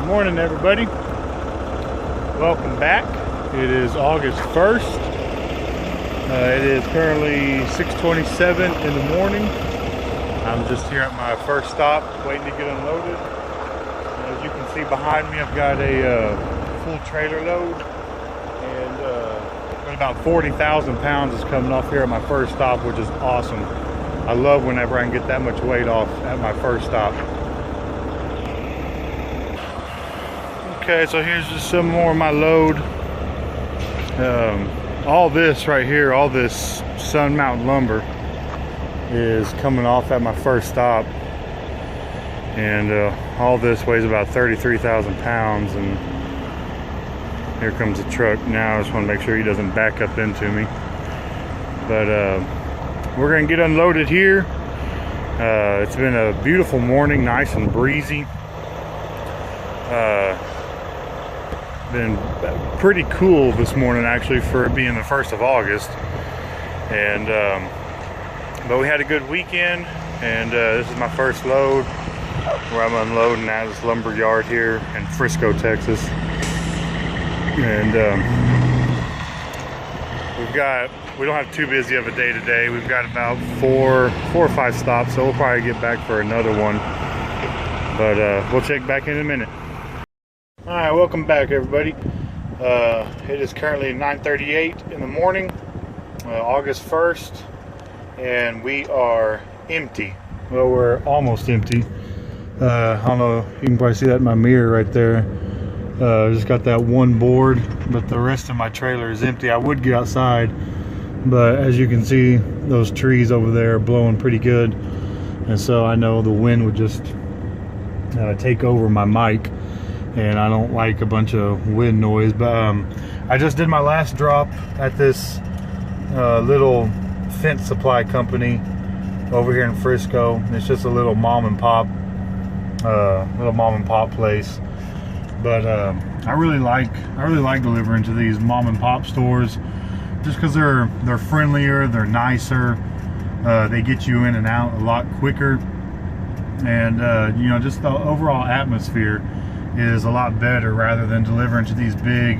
Morning, everybody. Welcome back. It is August 1st. It is currently 6:27 in the morning. I'm just here at my first stop waiting to get unloaded. As you can see behind me, I've got a full trailer load, and about 40,000 pounds is coming off here at my first stop, which is awesome. I love whenever I can get that much weight off at my first stop. Okay, so here's just some more of my load. All this right here, all this Sun Mountain lumber is coming off at my first stop. And all this weighs about 33,000 pounds. And here comes the truck now. I just want to make sure he doesn't back up into me. But we're going to get unloaded here. It's been a beautiful morning, nice and breezy. Been pretty cool this morning, actually, for it being the 1st of August. And but we had a good weekend, and this is my first load where I'm unloading at this lumber yard here in Frisco, Texas. And we don't have too busy of a day today. We've got about four or five stops, so we'll probably get back for another one. But we'll check back in a minute. All right, welcome back, everybody. It is currently 9:38 in the morning, August 1st, and we are empty. Well, we're almost empty. I don't know, you can probably see that in my mirror right there. Just got that one board, but the rest of my trailer is empty. I would get outside, but as you can see, those trees over there are blowing pretty good, and so I know the wind would just take over my mic. And I don't like a bunch of wind noise, but I just did my last drop at this little fence supply company over here in Frisco. It's just a little mom and pop place, but I really like delivering to these mom and pop stores just because they're friendlier, they're nicer, they get you in and out a lot quicker, and you know, just the overall atmosphere is a lot better rather than delivering to these big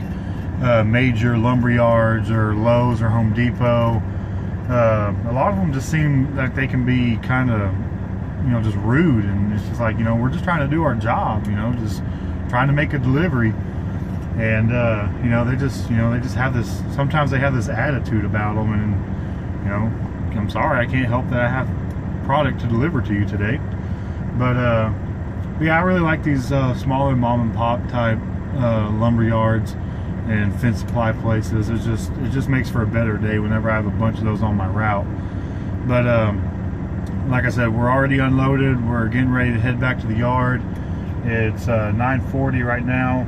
major lumber yards or Lowe's or Home Depot. A lot of them just seem like they can be kind of, you know, just rude, and it's just like, you know, we're just trying to do our job, you know, just trying to make a delivery. And you know, they just have this, sometimes they have this attitude about them, and you know, I'm sorry, I can't help that I have product to deliver to you today. But yeah, I really like these smaller mom and pop type lumber yards and fence supply places. It just makes for a better day whenever I have a bunch of those on my route. But like I said, we're already unloaded. We're getting ready to head back to the yard. It's 9:40 right now,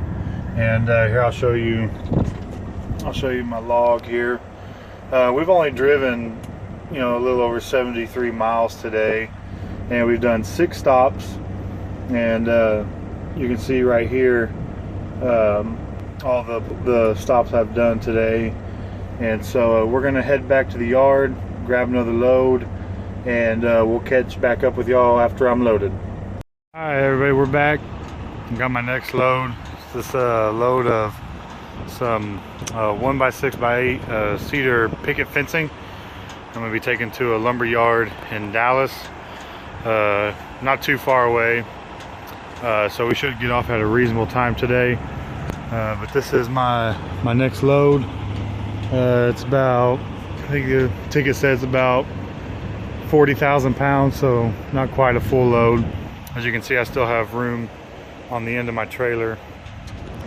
and here I'll show you my log here. We've only driven, you know, a little over 73 miles today, and we've done 6 stops. And you can see right here all the stops I've done today. And so we're gonna head back to the yard, grab another load, and we'll catch back up with y'all after I'm loaded. All right, everybody, we're back. Got my next load. It's this load of some 1x6x8 cedar picket fencing. I'm gonna be taken to a lumber yard in Dallas, not too far away. So we should get off at a reasonable time today. But this is my next load. It's about, I think the ticket says about 40,000 pounds, so not quite a full load. As you can see, I still have room on the end of my trailer.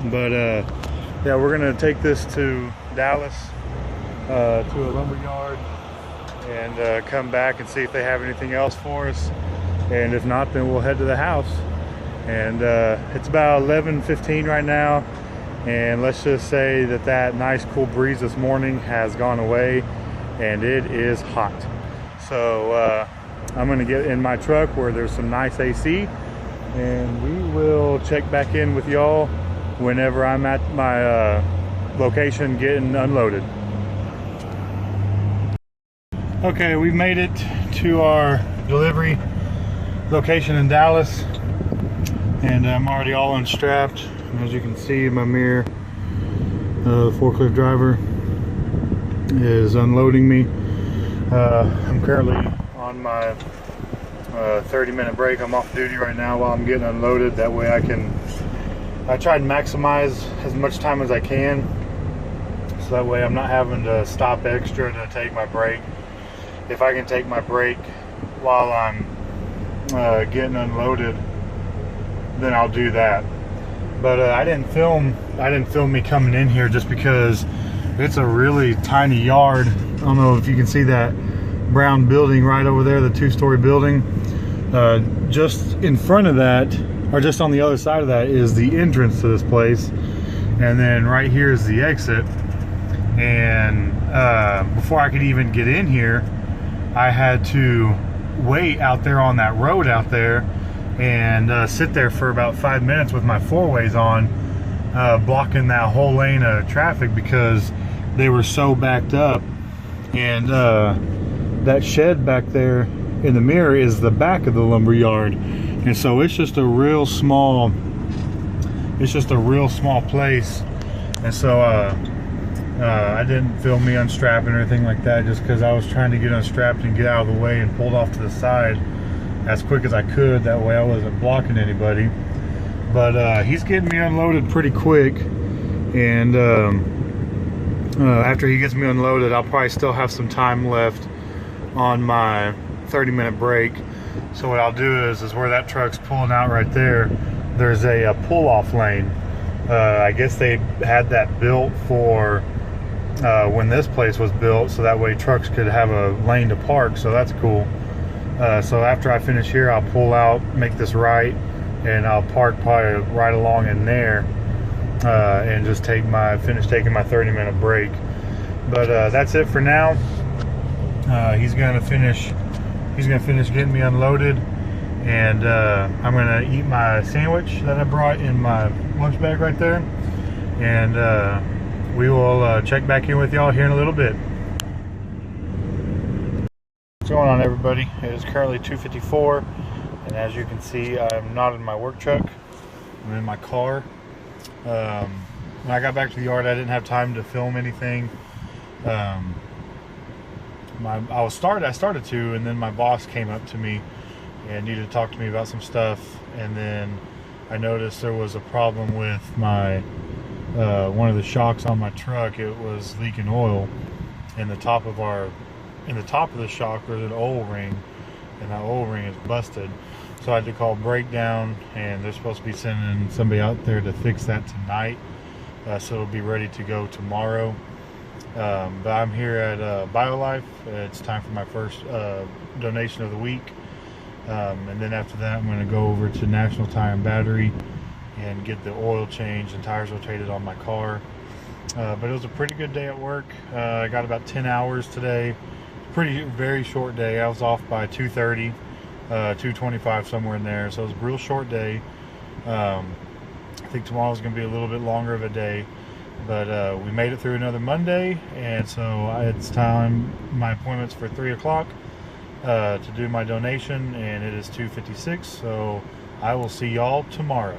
But yeah, we're gonna take this to Dallas, to a lumber yard, and come back and see if they have anything else for us. And if not, then we'll head to the house. And it's about 11:15 right now, and let's just say that nice cool breeze this morning has gone away, and it is hot. So I'm gonna get in my truck where there's some nice AC, and we will check back in with y'all whenever I'm at my location getting unloaded. Okay, we've made it to our delivery location in Dallas. and I'm already all unstrapped. And as you can see in my mirror, the forklift driver is unloading me. I'm currently on my 30-minute break. I'm off duty right now while I'm getting unloaded. That way I try to maximize as much time as I can, so that way I'm not having to stop extra to take my break. If I can take my break while I'm getting unloaded, then I'll do that. But I didn't film me coming in here just because it's a really tiny yard. I don't know if you can see that brown building right over there, the 2-story building. Just in front of that, or just on the other side of that, is the entrance to this place, and then right here is the exit. And before I could even get in here, I had to wait out there on that road out there and sit there for about 5 minutes with my 4-ways on, blocking that whole lane of traffic because they were so backed up. And that shed back there in the mirror is the back of the lumber yard, and so it's just a real small place. And so I didn't film me unstrapping or anything like that, just because I was trying to get unstrapped and get out of the way and pulled off to the side as quick as I could. That way I wasn't blocking anybody. But he's getting me unloaded pretty quick, and after he gets me unloaded, I'll probably still have some time left on my 30-minute break. So what I'll do is where that truck's pulling out right there, there's a pull-off lane. I guess they had that built for when this place was built, so that way trucks could have a lane to park, so that's cool. So after I finish here, I'll pull out, make this right, and I'll park probably right along in there, and just finish taking my 30-minute break. But that's it for now. He's gonna finish getting me unloaded, and I'm gonna eat my sandwich that I brought in my lunch bag right there, and we will check back in with y'all here in a little bit. What's going on, everybody? It is currently 2:54, and as you can see, I'm not in my work truck. I'm in my car. When I got back to the yard, I didn't have time to film anything. I started to, and then my boss came up to me and needed to talk to me about some stuff, and then I noticed there was a problem with my one of the shocks on my truck. It was leaking oil in the top of the shock. There's an oil ring, and that oil ring is busted, so I had to call Breakdown, and they're supposed to be sending somebody out there to fix that tonight, so it'll be ready to go tomorrow. But I'm here at BioLife. It's time for my first donation of the week, and then after that I'm going to go over to National Tire and Battery and get the oil changed and tires rotated on my car. But it was a pretty good day at work. I got about 10 hours today. Very short day. I was off by 2:30, 2:25, somewhere in there, so it was a real short day. I think tomorrow's going to be a little bit longer of a day. But we made it through another Monday, and so it's time. My appointment's for 3 o'clock to do my donation, and it is 2:56, so I will see y'all tomorrow.